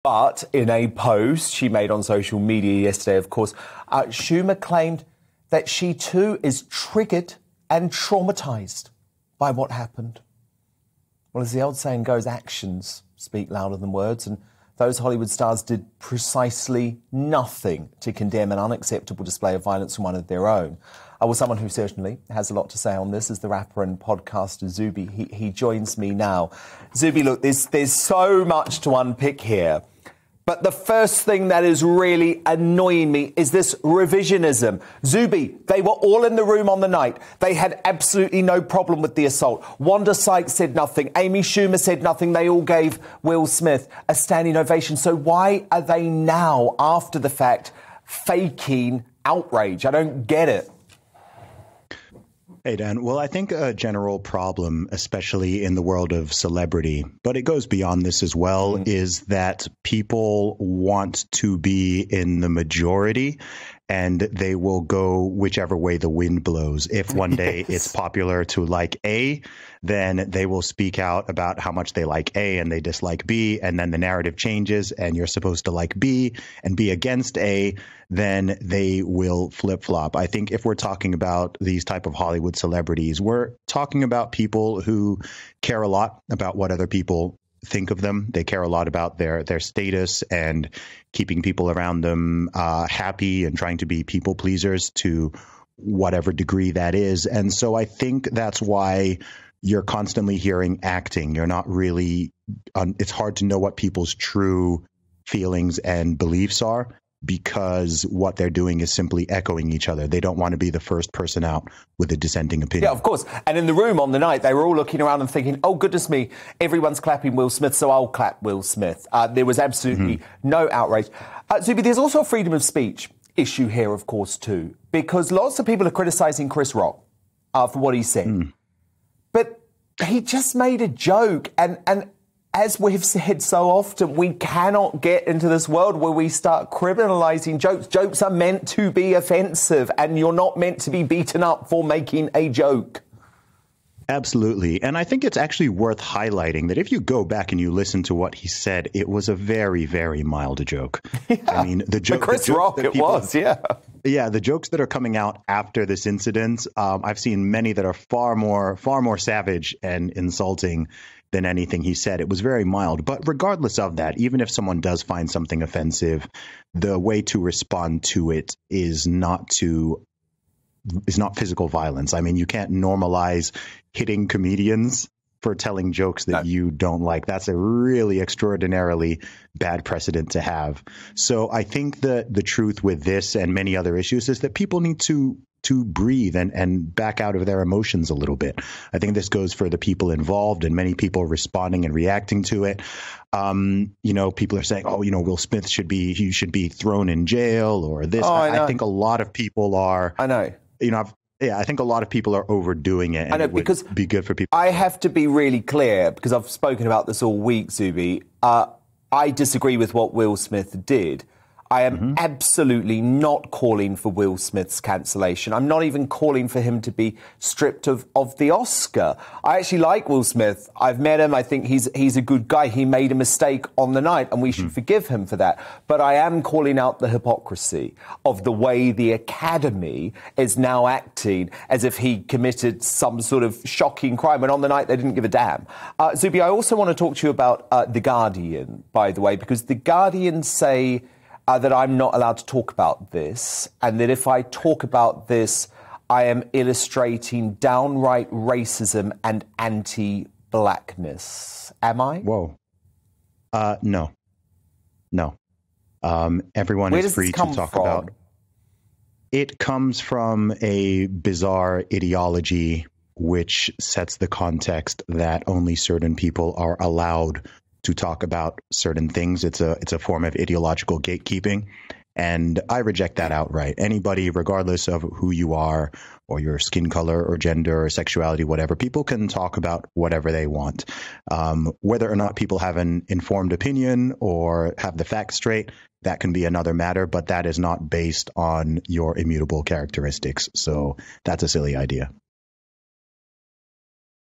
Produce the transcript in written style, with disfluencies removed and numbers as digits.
But in a post she made on social media yesterday, of course, Schumer claimed that she too is triggered and traumatized by what happened. Well, as the old saying goes, actions speak louder than words, and those Hollywood stars did precisely nothing to condemn an unacceptable display of violence from one of their own. Well, someone who certainly has a lot to say on this is the rapper and podcaster Zuby. He joins me now. Zuby, look, there's so much to unpick here. But the first thing that is really annoying me is this revisionism. Zuby, they were all in the room on the night. They had absolutely no problem with the assault. Wanda Sykes said nothing. Amy Schumer said nothing. They all gave Will Smith a standing ovation. So why are they now, after the fact, faking outrage? I don't get it. Hey, Dan. Well, I think a general problem, especially in the world of celebrity, but it goes beyond this as well, is that people want to be in the majority and they will go whichever way the wind blows. If one day it's popular to like A, then they will speak out about how much they like A and they dislike B, and then the narrative changes and you're supposed to like B and be against A, then they will flip-flop. I think if we're talking about these type of Hollywood celebrities, we're talking about people who care a lot about what other people think of them. They care a lot about their status and keeping people around them happy and trying to be people pleasers to whatever degree that is. And so I think that's why you're constantly hearing acting. You're not really it's hard to know what people's true feelings and beliefs are, because what they're doing is simply echoing each other. They don't want to be the first person out with a dissenting opinion. Yeah, of course. And in the room on the night, they were all looking around and thinking, oh, goodness me, everyone's clapping Will Smith, so I'll clap Will Smith. There was absolutely no outrage. Zuby, there's also a freedom of speech issue here, of course, too, because lots of people are criticising Chris Rock for what he said. But he just made a joke, and as we've said so often, we cannot get into this world where we start criminalising jokes. Jokes are meant to be offensive, and you're not meant to be beaten up for making a joke. Absolutely. And I think it's actually worth highlighting that if you go back and you listen to what he said, it was a very, very mild joke. Yeah. I mean, the joke. Chris Rock, it was, yeah. Yeah, the jokes that are coming out after this incident, I've seen many that are far more savage and insulting than anything he said. It was very mild. But regardless of that, even if someone does find something offensive, the way to respond to it is not physical violence. I mean, you can't normalize hitting comedians for telling jokes that you don't like. That's a really extraordinarily bad precedent to have. So I think that the truth with this and many other issues is that people need to breathe and back out of their emotions a little bit. I think this goes for the people involved and many people responding and reacting to it. People are saying, Will Smith should be thrown in jail or this. I think a lot of people are. I know. I think a lot of people are overdoing it, and I know, it would be good for people. I have to be really clear, because I've spoken about this all week, Zuby. I disagree with what Will Smith did. I am absolutely not calling for Will Smith's cancellation. I'm not even calling for him to be stripped of the Oscar. I actually like Will Smith. I've met him. I think he's a good guy. He made a mistake on the night, and we should forgive him for that. But I am calling out the hypocrisy of the way the Academy is now acting as if he committed some sort of shocking crime, when on the night they didn't give a damn. Zuby, I also want to talk to you about The Guardian, by the way, because The Guardian say that I'm not allowed to talk about this, and that if I talk about this, I am illustrating downright racism and anti-blackness. Am I? Whoa. No. Everyone is free to talk about. It comes from a bizarre ideology which sets the context that only certain people are allowed to talk about certain things. It's a form of ideological gatekeeping, and I reject that outright. Anybody, regardless of who you are or your skin color or gender or sexuality, whatever, people can talk about whatever they want. Whether or not people have an informed opinion or have the facts straight, that can be another matter, but that is not based on your immutable characteristics. So that's a silly idea.